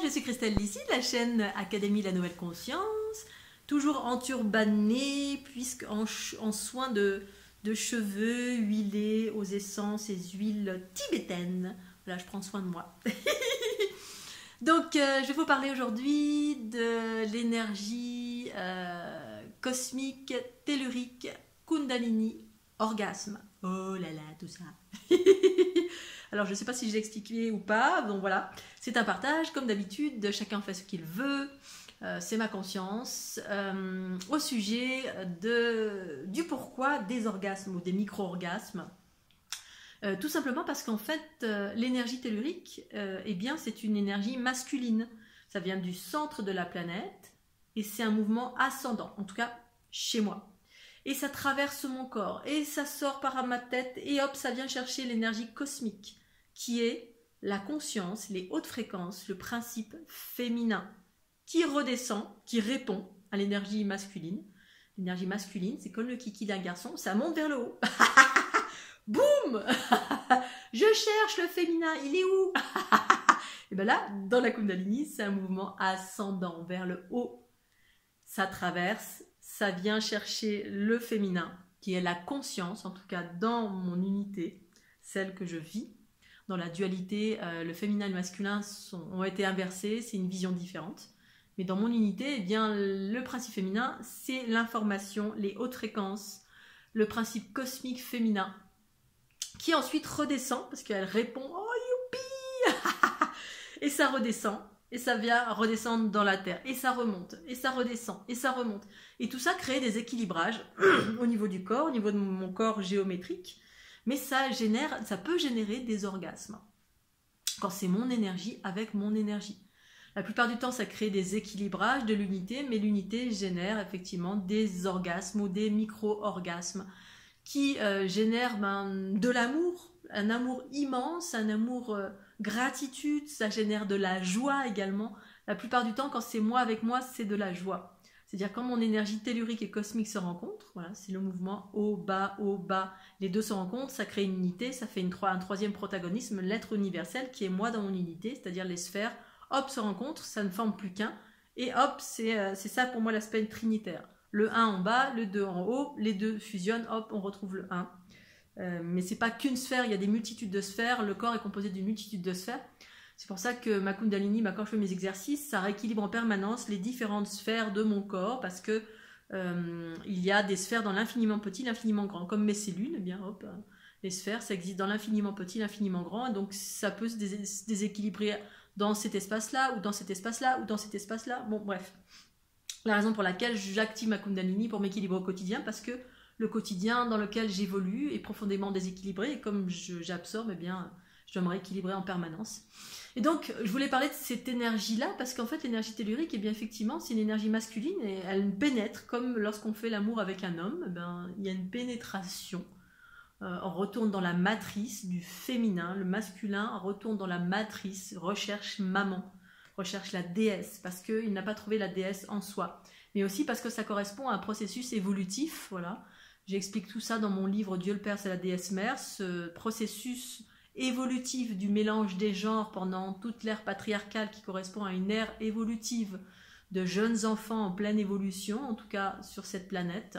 je suis Christelle Lissy de la chaîne Académie de la Nouvelle Conscience, toujours enturbanée, puisque en soins de cheveux huilés aux essences et huiles tibétaines. Voilà, je prends soin de moi. Donc, je vais vous parler aujourd'hui de l'énergie cosmique, tellurique, kundalini, orgasme. Oh là là, tout ça. Alors, je ne sais pas si je l'ai expliqué ou pas. Donc voilà, c'est un partage, comme d'habitude, chacun fait ce qu'il veut. C'est ma conscience. Au sujet du pourquoi des orgasmes ou des micro-orgasmes. Tout simplement parce qu'en fait, l'énergie tellurique, eh bien, c'est une énergie masculine. Ça vient du centre de la planète et c'est un mouvement ascendant, en tout cas chez moi. Et ça traverse mon corps et ça sort par ma tête et hop, ça vient chercher l'énergie cosmique qui est la conscience, les hautes fréquences, le principe féminin qui redescend, qui répond à l'énergie masculine. L'énergie masculine, c'est comme le kiki d'un garçon, ça monte vers le haut. Boum. Je cherche le féminin, il est où? Et bien là, dans la Kundalini, c'est un mouvement ascendant vers le haut. Ça traverse, ça vient chercher le féminin, qui est la conscience, en tout cas dans mon unité, celle que je vis. Dans la dualité, le féminin et le masculin ont été inversés, c'est une vision différente. Mais dans mon unité, eh bien, le principe féminin, c'est l'information, les hautes fréquences, le principe cosmique féminin, qui ensuite redescend, parce qu'elle répond « Oh, youpi !» Et ça redescend, et ça vient redescendre dans la terre, et ça remonte, et ça redescend, et ça remonte. Et tout ça crée des équilibrages au niveau du corps, au niveau de mon corps géométrique, mais ça peut générer des orgasmes. Quand c'est mon énergie avec mon énergie. La plupart du temps, ça crée des équilibrages de l'unité, mais l'unité génère effectivement des orgasmes ou des micro-orgasmes qui génèrent de l'amour, un amour immense, un amour gratitude, ça génère de la joie également. La plupart du temps, quand c'est moi avec moi, c'est de la joie. C'est-à-dire quand mon énergie tellurique et cosmique se rencontrent, voilà, c'est le mouvement haut, bas, les deux se rencontrent, ça crée une unité, ça fait un troisième protagonisme, l'être universel qui est moi dans mon unité, c'est-à-dire les sphères, hop, se rencontrent, ça ne forme plus qu'un, et hop, c'est ça pour moi l'aspect trinitaire. Le 1 en bas, le 2 en haut, les deux fusionnent, hop, on retrouve le 1. Mais c'est pas qu'une sphère, il y a des multitudes de sphères, le corps est composé d'une multitude de sphères. C'est pour ça que ma Kundalini, quand je fais mes exercices, ça rééquilibre en permanence les différentes sphères de mon corps, parce que il y a des sphères dans l'infiniment petit, l'infiniment grand, comme mes cellules, eh bien hop, les sphères, ça existe dans l'infiniment petit, l'infiniment grand, donc ça peut se déséquilibrer dans cet espace-là, ou dans cet espace-là, ou dans cet espace-là, bon bref. La raison pour laquelle j'active ma Kundalini pour m'équilibrer au quotidien, parce que le quotidien dans lequel j'évolue est profondément déséquilibré, et comme j'absorbe, eh bien, je dois me rééquilibrer en permanence. Et donc, je voulais parler de cette énergie-là, parce qu'en fait, l'énergie tellurique, eh bien, effectivement, c'est une énergie masculine, et elle pénètre, comme lorsqu'on fait l'amour avec un homme, eh bien, il y a une pénétration. On retourne dans la matrice du féminin, le masculin retourne dans la matrice, recherche maman, recherche la déesse, parce qu'il n'a pas trouvé la déesse en soi, mais aussi parce que ça correspond à un processus évolutif, voilà. J'explique tout ça dans mon livre Dieu le Père, c'est la déesse mère, ce processus évolutif du mélange des genres pendant toute l'ère patriarcale qui correspond à une ère évolutive de jeunes enfants en pleine évolution, en tout cas sur cette planète,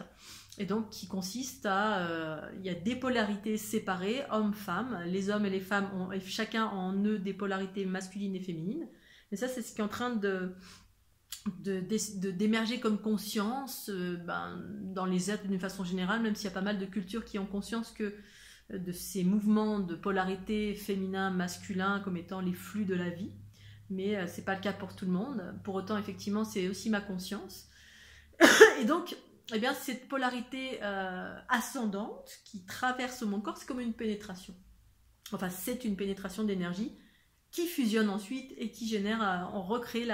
et donc qui consiste à... il y a des polarités séparées, hommes-femmes, les hommes et les femmes ont chacun en eux des polarités masculines et féminines, et ça c'est ce qui est en train d'émerger comme conscience dans les êtres d'une façon générale, même s'il y a pas mal de cultures qui ont conscience que de ces mouvements de polarité féminin-masculin comme étant les flux de la vie, mais c'est pas le cas pour tout le monde. Pour autant, effectivement, c'est aussi ma conscience. Et donc, eh bien, cette polarité ascendante qui traverse mon corps, c'est comme une pénétration. Enfin, c'est une pénétration d'énergie qui fusionne ensuite et qui génère, on revit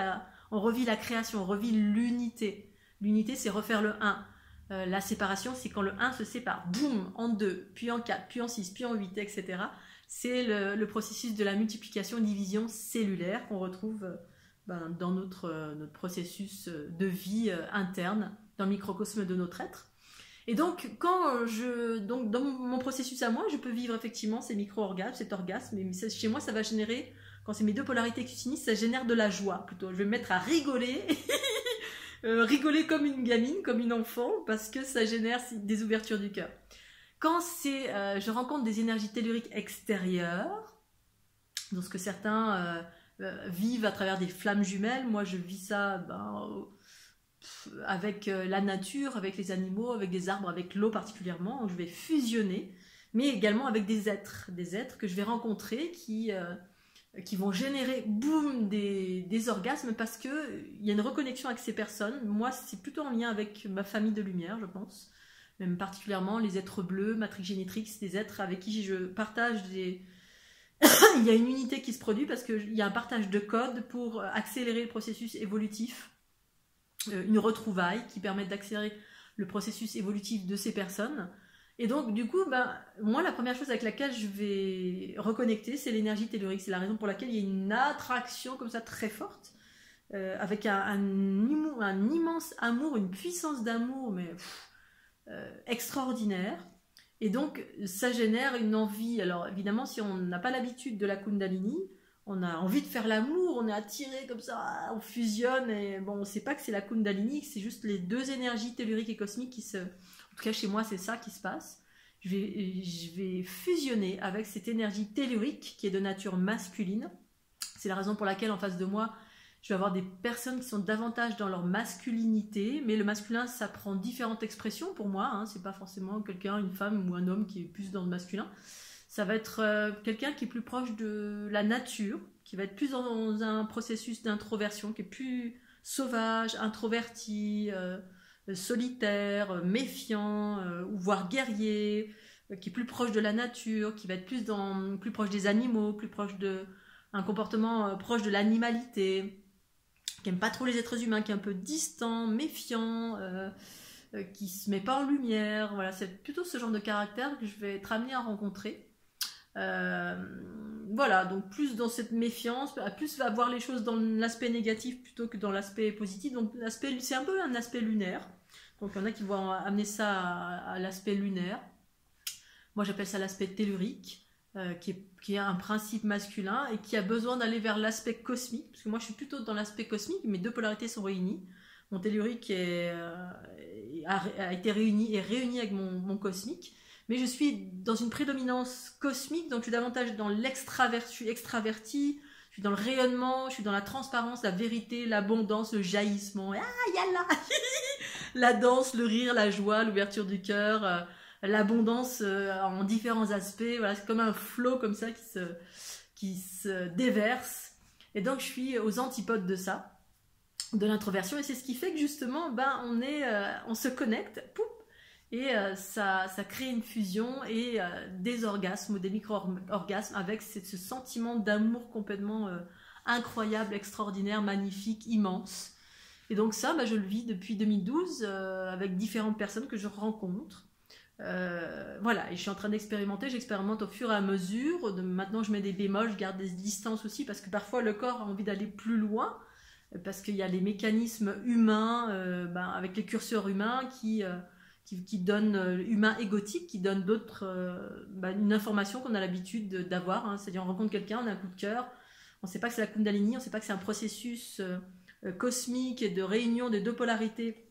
la création, on revit l'unité. L'unité, c'est refaire le 1. La séparation, c'est quand le 1 se sépare, boum, en 2, puis en 4, puis en 6, puis en 8, etc. C'est le processus de la multiplication, division cellulaire qu'on retrouve dans notre processus de vie interne, dans le microcosme de notre être. Et donc, dans mon processus à moi, je peux vivre effectivement ces micro-orgasmes, cet orgasme, mais chez moi, ça va générer quand c'est mes deux polarités qui s'unissent, ça génère de la joie plutôt. Je vais me mettre à rigoler, rigoler comme une gamine, comme une enfant, parce que ça génère des ouvertures du cœur. Quand je rencontre des énergies telluriques extérieures, donc ce que certains vivent à travers des flammes jumelles, moi je vis ça avec la nature, avec les animaux, avec des arbres, avec l'eau particulièrement, je vais fusionner, mais également avec des êtres que je vais rencontrer qui vont générer, boum, des orgasmes parce qu'il y a une reconnexion avec ces personnes. Moi, c'est plutôt en lien avec ma famille de lumière, je pense. Même particulièrement les êtres bleus, Matrix Génétrix, des êtres avec qui je partage des... Il y a une unité qui se produit parce qu'il y a un partage de codes pour accélérer le processus évolutif, une retrouvaille qui permet d'accélérer le processus évolutif de ces personnes. Et donc, du coup, moi, la première chose avec laquelle je vais reconnecter, c'est l'énergie tellurique. C'est la raison pour laquelle il y a une attraction comme ça très forte, avec un immense amour, une puissance d'amour, mais extraordinaire. Et donc, ça génère une envie. Alors, évidemment, si on n'a pas l'habitude de la Kundalini, on a envie de faire l'amour, on est attiré comme ça, on fusionne, et bon, on ne sait pas que c'est la Kundalini, c'est juste les deux énergies telluriques et cosmiques qui se... En tout cas, chez moi, c'est ça qui se passe. Je vais fusionner avec cette énergie tellurique qui est de nature masculine. C'est la raison pour laquelle, en face de moi, je vais avoir des personnes qui sont davantage dans leur masculinité, mais le masculin, ça prend différentes expressions pour moi. Hein. C'est pas forcément quelqu'un, une femme ou un homme qui est plus dans le masculin. Ça va être quelqu'un qui est plus proche de la nature, qui va être plus dans un processus d'introversion, qui est plus sauvage, introverti, solitaire, méfiant, ou voire guerrier, qui est plus proche de la nature, qui va être plus proche des animaux, plus proche un comportement proche de l'animalité, qui n'aime pas trop les êtres humains, qui est un peu distant, méfiant, qui se met pas en lumière. Voilà, c'est plutôt ce genre de caractère que je vais être amenée à rencontrer. Voilà, donc plus dans cette méfiance, plus va voir les choses dans l'aspect négatif plutôt que dans l'aspect positif. Donc c'est un peu un aspect lunaire. Donc il y en a qui vont amener ça à l'aspect lunaire. Moi j'appelle ça l'aspect tellurique, qui est un principe masculin et qui a besoin d'aller vers l'aspect cosmique, parce que moi je suis plutôt dans l'aspect cosmique, mes deux polarités sont réunies. Mon tellurique a été réuni avec mon cosmique. Mais je suis dans une prédominance cosmique, donc je suis davantage dans l'extraverti, je suis extravertie, je suis dans le rayonnement, je suis dans la transparence, la vérité, l'abondance, le jaillissement, yalla la danse, le rire, la joie, l'ouverture du cœur, l'abondance en différents aspects. Voilà, c'est comme un flot comme ça qui se déverse. Et donc je suis aux antipodes de ça, de l'introversion, et c'est ce qui fait que justement, on se connecte, pouf, et ça crée une fusion et des orgasmes ou des micro-orgasmes avec ce sentiment d'amour complètement incroyable, extraordinaire, magnifique, immense. Et donc ça, je le vis depuis 2012 avec différentes personnes que je rencontre. Voilà, et je suis en train d'expérimenter, j'expérimente au fur et à mesure. Maintenant, je mets des bémols, je garde des distances aussi, parce que parfois le corps a envie d'aller plus loin, parce qu'il y a les mécanismes humains, avec les curseurs humains qui donne humain égotique, qui donne une information qu'on a l'habitude d'avoir, hein. C'est-à-dire on rencontre quelqu'un, on a un coup de cœur, on ne sait pas que c'est la Kundalini, on ne sait pas que c'est un processus cosmique et de réunion des deux polarités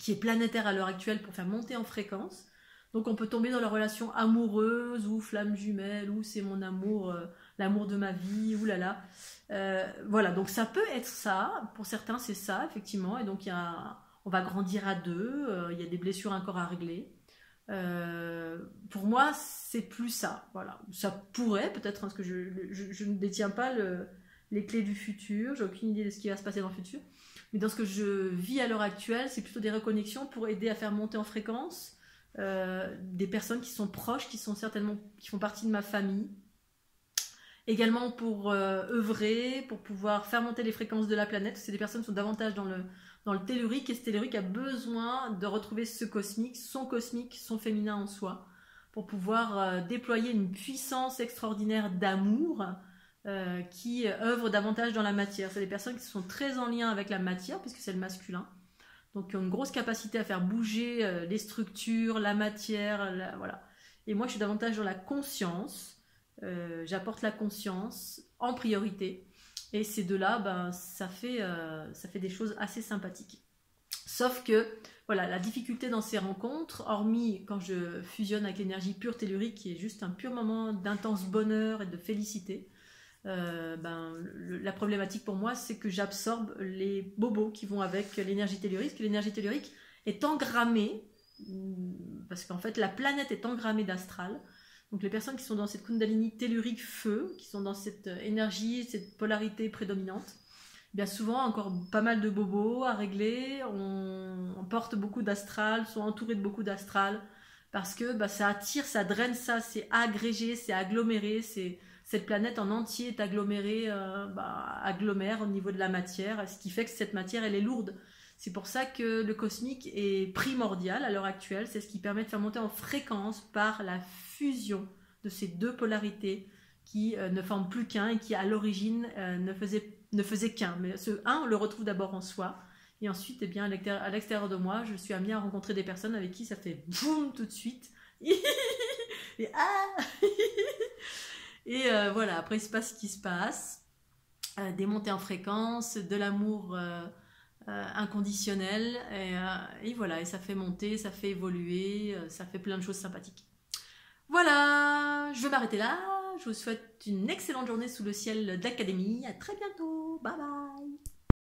qui est planétaire à l'heure actuelle pour faire monter en fréquence. Donc on peut tomber dans la relation amoureuse ou flamme jumelle ou c'est mon amour, l'amour de ma vie, oulala. Voilà, donc ça peut être ça, pour certains c'est ça effectivement, et donc on va grandir à deux, il y a des blessures encore à régler. Pour moi, c'est plus ça. Voilà. Ça pourrait, peut-être, parce que je ne détiens pas les clés du futur, j'ai aucune idée de ce qui va se passer dans le futur. Mais dans ce que je vis à l'heure actuelle, c'est plutôt des reconnexions pour aider à faire monter en fréquence des personnes qui sont proches, qui font partie de ma famille. Également pour œuvrer, pour pouvoir faire monter les fréquences de la planète. C'est des personnes qui sont davantage dans le tellurique, et ce tellurique a besoin de retrouver son féminin en soi, pour pouvoir déployer une puissance extraordinaire d'amour qui œuvre davantage dans la matière. C'est des personnes qui sont très en lien avec la matière, puisque c'est le masculin, donc qui ont une grosse capacité à faire bouger les structures, la matière, voilà. Et moi je suis davantage dans la conscience, j'apporte la conscience, en priorité. Et ces deux-là, ben, ça fait des choses assez sympathiques. Sauf que, voilà, la difficulté dans ces rencontres, hormis quand je fusionne avec l'énergie pure tellurique, qui est juste un pur moment d'intense bonheur et de félicité, la problématique pour moi, c'est que j'absorbe les bobos qui vont avec l'énergie tellurique, que l'énergie tellurique est engrammée, parce qu'en fait, la planète est engrammée d'astral. Donc les personnes qui sont dans cette kundalini tellurique feu, qui sont dans cette énergie, cette polarité prédominante, bien souvent encore pas mal de bobos à régler, on porte beaucoup d'astral, sont entourés de beaucoup d'astral, parce que ça attire, ça draine ça, c'est agrégé, c'est aggloméré, cette planète en entier est agglomérée, agglomère au niveau de la matière, ce qui fait que cette matière elle est lourde. C'est pour ça que le cosmique est primordial à l'heure actuelle, c'est ce qui permet de faire monter en fréquence par la fusion de ces deux polarités qui ne forment plus qu'un et qui à l'origine ne faisait qu'un. Mais ce un, on le retrouve d'abord en soi. Et ensuite, eh bien, à l'extérieur de moi, je suis amenée à rencontrer des personnes avec qui ça fait boum tout de suite. Et ah Et voilà, après il se passe ce qui se passe. Des montées en fréquence, de l'amour inconditionnel. Et voilà, et ça fait monter, ça fait évoluer, ça fait plein de choses sympathiques. Voilà, je vais m'arrêter là. Je vous souhaite une excellente journée sous le ciel d'Académie. À très bientôt. Bye bye.